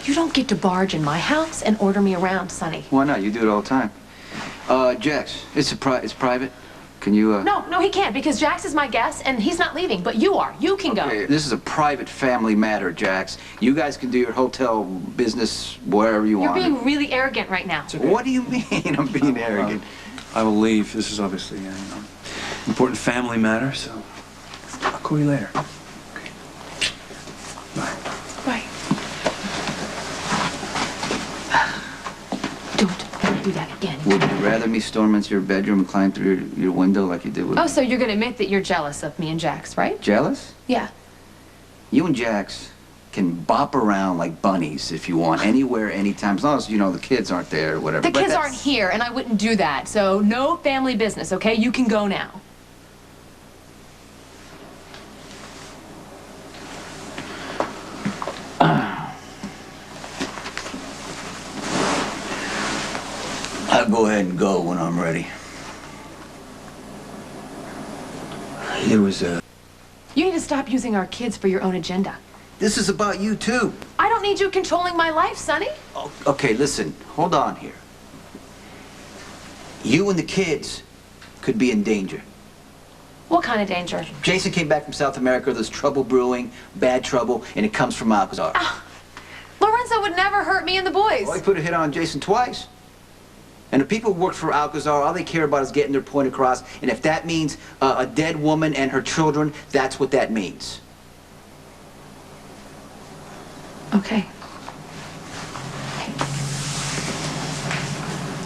You don't get to barge in my house and order me around, Sonny. Why not? You do it all the time. Jax, it's private. Can you, No, he can't, because Jax is my guest, and he's not leaving, but you are. You can go. This is a private family matter, Jax. You guys can do your hotel business wherever you want. You're being really arrogant right now. Okay. What do you mean I'm being arrogant? I will leave. This is obviously an important family matter, so I'll call you later. Okay. Bye. Bye. Don't do that again. Would you rather me storm into your bedroom and climb through your window like you did with... Oh, so you're gonna admit that you're jealous of me and Jax, right? Jealous? Yeah. You and Jax can bop around like bunnies if you want, anywhere, anytime, as long as, you know, the kids aren't there or whatever. The kids aren't here, and I wouldn't do that, so no family business, okay? You can go now. I'll go ahead and go when I'm ready. There was a... You need to stop using our kids for your own agenda. This is about you, too. I don't need you controlling my life, Sonny. Oh, okay, listen. Hold on here. You and the kids could be in danger. What kind of danger? Jason came back from South America. There's trouble brewing, bad trouble, and it comes from Alcazar. Lorenzo would never hurt me and the boys. Well, he put a hit on Jason twice. And the people who work for Alcazar, all they care about is getting their point across. And if that means a dead woman and her children, that's what that means. Okay.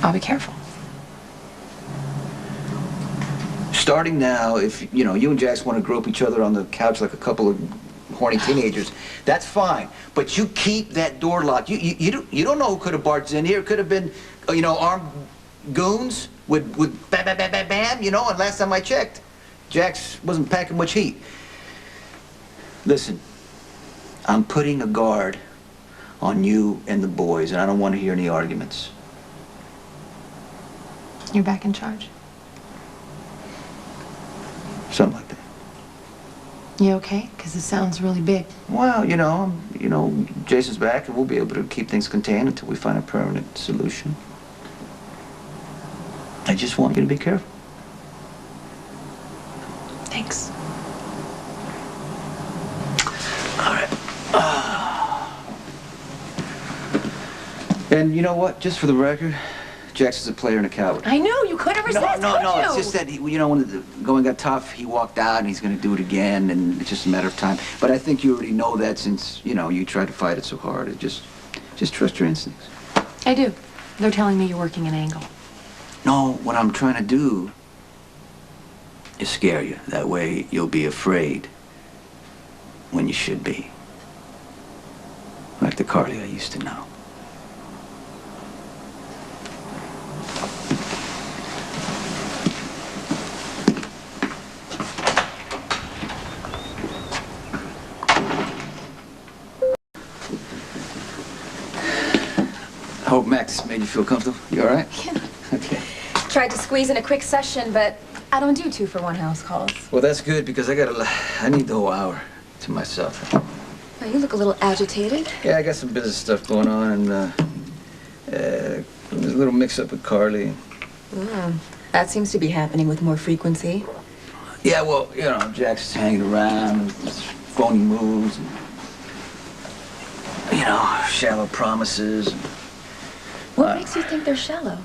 I'll be careful. Starting now, if, you know, you and Jax want to grope each other on the couch like a couple of horny teenagers, that's fine. But you keep that door locked. You don't know who could have barged in here. It could have been, you know, armed goons with bam, bam, bam, bam, bam, you know, and last time I checked, Jax wasn't packing much heat. Listen, I'm putting a guard on you and the boys, and I don't want to hear any arguments. You're back in charge. Something like that. You okay? Because it sounds really big. Well, you know, Jason's back, and we'll be able to keep things contained until we find a permanent solution. I just want you to be careful. Thanks. All right. And you know what? Just for the record, Jax is a player and a coward. I know, you could have resisted. No, it's just that, you know, when the going got tough, he walked out and he's going to do it again, and it's just a matter of time. But I think you already know that since, you know, you tried to fight it so hard. Just trust your instincts. I do. They're telling me you're working an angle. No, what I'm trying to do is scare you. That way you'll be afraid when you should be. Like the Carly I used to know. I hope Max made you feel comfortable. You all right? Yeah. Okay. Tried to squeeze in a quick session, but I don't do 2-for-1 house calls. Well, that's good because I need the whole hour to myself. Well, you look a little agitated. Yeah, I got some business stuff going on, and there's a little mix-up with Carly. That seems to be happening with more frequency. Yeah, well, you know, Jax is hanging around with his phony moves, and, you know, shallow promises. What makes you think they're shallow?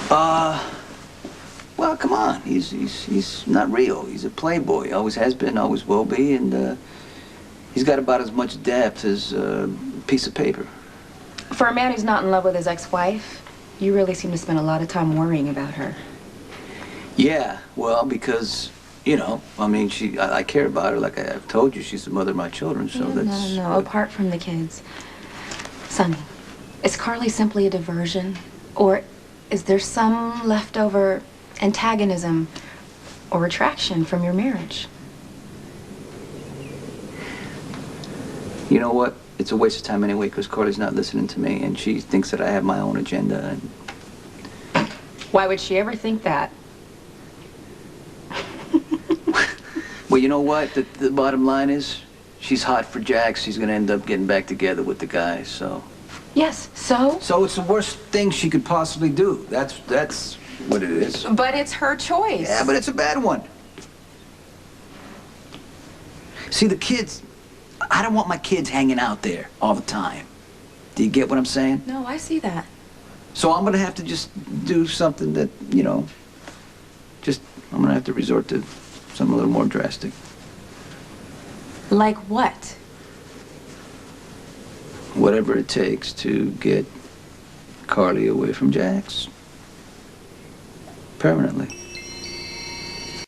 Well, come on. He's not real. He's a playboy. Always has been, always will be, and he's got about as much depth as a piece of paper. For a man who's not in love with his ex-wife, you really seem to spend a lot of time worrying about her. Yeah, well, because, you know, I mean, I care about her. Like I've told you, she's the mother of my children, so that's... No, apart from the kids. Sonny, is Carly simply a diversion? Or is there some leftover antagonism or attraction from your marriage? You know what? It's a waste of time anyway, because Carly's not listening to me, and she thinks that I have my own agenda, and... Why would she ever think that? Well, you know what? The bottom line is, she's hot for Jax. She's gonna end up getting back together with the guy, so... Yes, so? So it's the worst thing she could possibly do. That's what it is. But it's her choice. Yeah, but it's a bad one. See, the kids, I don't want my kids hanging out there all the time. Do you get what I'm saying? No, I see that. So I'm gonna have to just do something that, you know, I'm gonna have to resort to something a little more drastic. Like what? Whatever it takes to get Carly away from Jax. Permanently.